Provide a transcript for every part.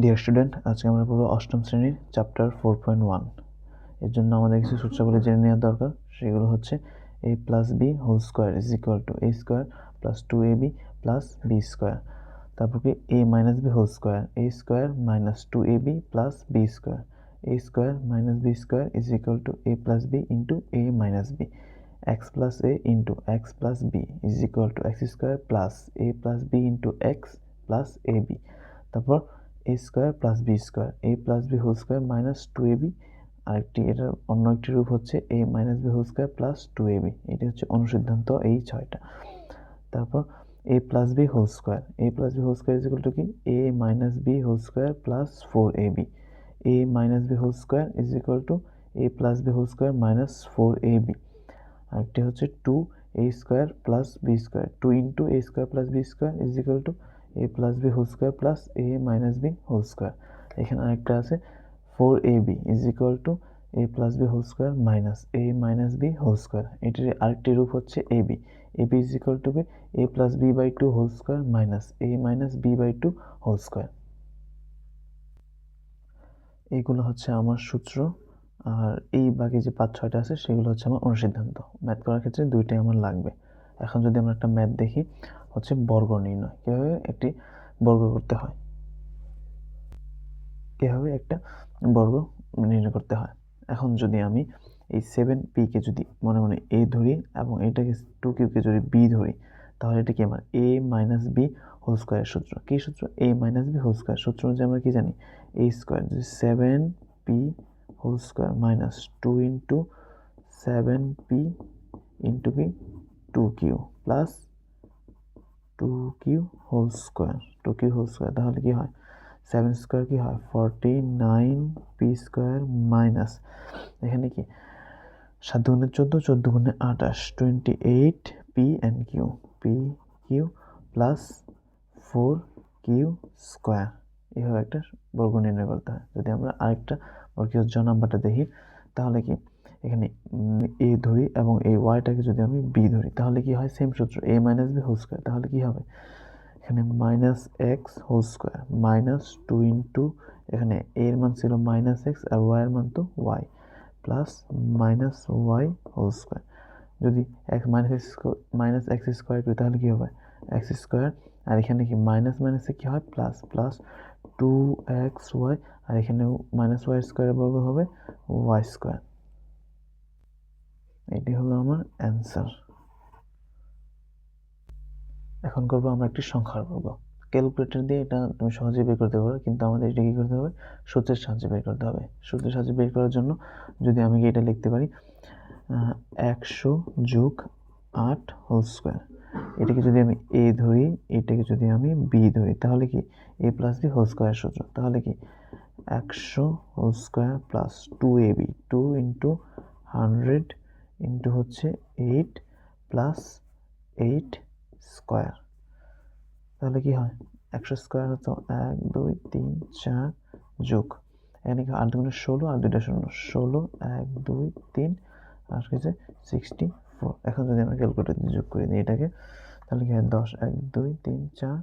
Dear student, আজকে আমরা পড়ব অষ্টম শ্রেণীর চ্যাপ্টার 4.1। এর জন্য আমাদের কিছু সূত্রগুলো জেনে নেওয়া দরকার। সেগুলো হচ্ছে a plus B whole square is equal to a square plus 2ab plus b square. তারপর কি a minus B whole square, a square minus 2ab plus b square, a square minus b square is equal to a plus b into a minus b, x plus a into x plus b is equal to x square plus a plus b into x plus ab। তারপর a square plus B square, a plus B whole square minus 2ab। আরেকটি এটার অন্য একটি রূপ হচ্ছে a minus B whole square plus 2ab। এটি হচ্ছে অনুসিদ্ধান্ত এই 6টা। তারপর a plus B whole square, a plus B whole square is equal to কি a minus B whole square plus 4ab, a minus B whole square is equal to a plus B whole square minus 4ab। আরেকটি হচ্ছে 2a square plus B square, 2 into a square plus B square is equal to a plus B whole square plus a minus B whole square. এখানে আরেকটা আছে 4ab is equal to a plus B whole square minus a minus B whole square. এটির আরেকটি রূপ হচ্ছে ab, ab is equal to কি a plus B by 2 whole square minus a minus B by 2 whole square. এইগুলো হচ্ছে আমার সূত্র, আর এই বাকি যে 5-6টা আছে সেগুলো হচ্ছে আমার অনুসিদ্ধান্ত। ম্যাথ করার ক্ষেত্রে দুইটাই আমার লাগবে। এখন যদি আমরা একটা ম্যাথ দেখি, হচ্ছে বর্গ নির্ণয়, কীভাবে একটি বর্গ করতে হয়, কীভাবে একটা বর্গ নির্ণয় করতে হয়। এখন যদি আমি এই 7p-কে যদি মনে মনে a ধরি এবং এটাকে 2q-কে যদি b ধরি, তাহলে এটা কি আমার a মাইনাস বি হোল স্কোয়ারের সূত্র। কী সূত্র? a minus B whole square সূত্র অনুযায়ী আমরা কি জানি, a স্কোয়ার যদি 7p whole square minus 2 into 7p into কি 2q plus 2q whole square, 2q whole square, তাহলে কি হয় 7 স্কোয়ার কি হয় 49p স্কোয়ার মাইনাস এখানে কি 7 গুণে 14, 14 গুণে 28, 28p and q, pq plus 4q square. এইভাবে একটা বর্গ নির্ণয় করতে হয়। যদি আমরা আরেকটা বর্গীয় জ নাম্বারটা দেখি, তাহলে কি এখানে a ধরি এবং এই ওয়াইটাকে যদি আমি b ধরি, তাহলে কি হয় সেম সূত্র a minus B whole square. তাহলে কি হবে এখানে minus X whole square minus 2 into এখানে a এর মান ছিল মাইনাস এক্স আর y এর মান তো y plus minus Y whole square. যদি মাইনাস এক্স স্কোয়ার করি তাহলে কি হবে এক্স স্কোয়ার, আর এখানে কি মাইনাস মাইনাসে কি হয় প্লাস, প্লাস 2xy, আর এখানে মাইনাস ওয়াই স্কোয়ারের বর্গ হবে ওয়াই স্কোয়ার। এটি হলো আমার অ্যান্সার। এখন করবো আমরা একটি সংখ্যার বর্গ। ক্যালকুলেটর দিয়ে এটা তুমি সহজেই বের করতে পারো, কিন্তু আমাদের এটা কী করতে হবে, সূত্রের সাহায্যে বের করতে হবে। সূত্রের সাহায্যে বের করার জন্য যদি আমি এটা লিখতে পারি 100 যোগ 8 হোল স্কোয়ার, এটাকে যদি আমি a ধরি, এটাকে যদি আমি b ধরি, তাহলে কি a plus B whole square সূত্র। তাহলে কি 100 whole square plus 2ab, 2 into 100 into হচ্ছে 8 প্লাস 8 স্কোয়ার। তাহলে কি হয় 100 স্কোয়ার হতো 1 2 3 4 যোগ এখানে কি 8 দুগুণে 16 আর 2টা 0, 16 1 2 3 আর হচ্ছে 64। এখন যদি আমরা ক্যালকুলেটর দিয়ে যোগ করে দিই এটাকে, তাহলে কি হয় 10 1 2 3 4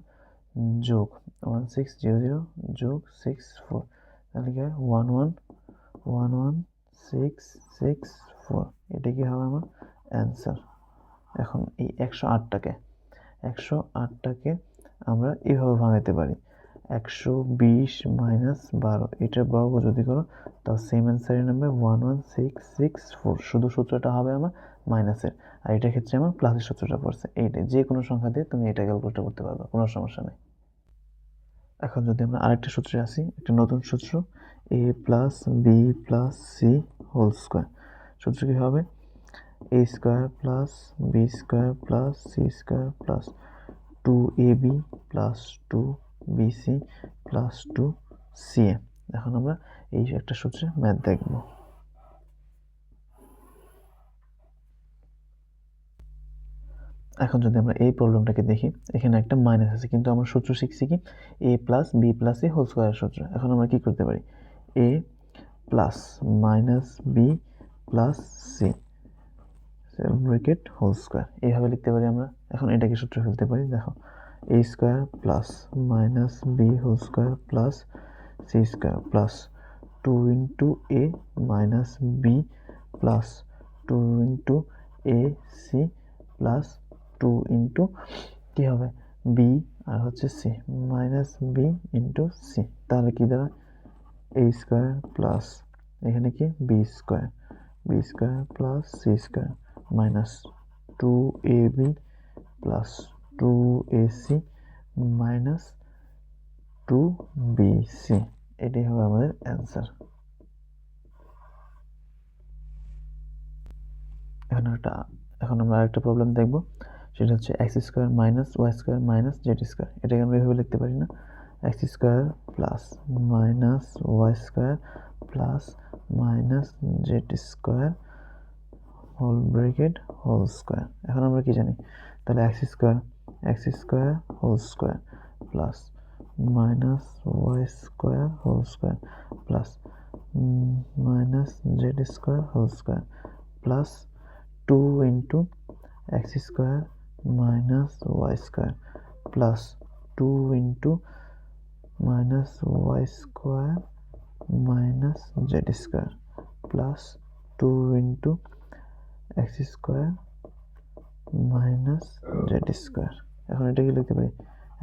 যোগ 1600 যোগ 64, তাহলে কি হয় 111664। এটা কি হবে আমার অ্যান্সার। এখন এই 108টাকে আমরা এইভাবে ভাঙাতে পারি 120 মাইনাস 12, এটার বর্গ যদি করো তাও সেম অ্যান্সারই নামবে 11664। শুধু সূত্রটা হবে আমার মাইনাসের, আর এটার ক্ষেত্রে আমার প্লাসের সূত্রটা পড়ছে। এইটাই যে কোনো সংখ্যা দিয়ে তুমি এটা ক্যালকুলেট করতে পারবে, কোনো সমস্যা নেই। এখন যদি আমরা আরেকটা সূত্রে আসি, একটা নতুন সূত্র a plus B plus C whole square. সূত্র কী হবে a square plus B square plus C square plus 2ab plus 2bc plus 2ca। এখন আমরা এই একটা সূত্রে ম্যাথ দেখব। এখন যদি আমরা এই প্রবলেমটাকে দেখি, এখানে একটা মাইনাস আছে, কিন্তু আমরা সূত্র শিখছি কি a plus B plus C whole স্কোয়ারের সূত্র। এখন আমরা কি করতে পারি a plus minus B plus C bracket whole square, এইভাবে লিখতে পারি আমরা। এখন এটাকে সূত্র ফেলতে পারি, দেখো a square plus minus B whole square plus C square plus 2 into A minus B plus 2 into A C plus 2 into কী হবে বি আর হচ্ছে C minus B into C, তাহলে কী দাঁড়ায় এ স্কোয়ার প্লাস এখানে কি B square plus C square minus 2ab plus 2ac minus 2bc, এটাই হবে আমাদের অ্যান্সার। এখন আমরা আরেকটা প্রবলেম দেখব, সেটা হচ্ছে X square minus Y square minus Z square. এটাকে আমরা এভাবে লিখতে পারি না, X square plus minus Y square plus minus Z square whole bracket whole square. এখন আমরা কি জানি, তাহলে X square whole square plus minus Y square whole square plus minus Z square whole square plus 2 into X square minus Y square plus 2 into minus Y square minus Z square plus 2 into X square minus Z square. এখন এটাকে লিখতে পারি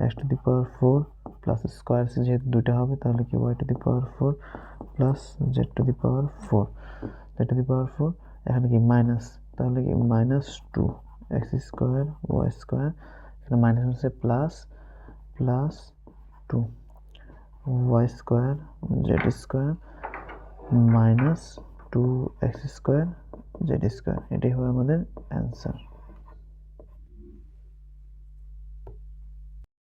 X to the power 4 plus square যেহেতু দুইটা হবে তাহলে কি Y to the power 4 plus Z to the power 4 এখানে কি মাইনাস, তাহলে কি minus 2 X square Y square, এখানে মাইনাস হচ্ছে plus 2 Y square Z square minus 2 X square Z square, এটাই হবে আমাদের অ্যান্সার।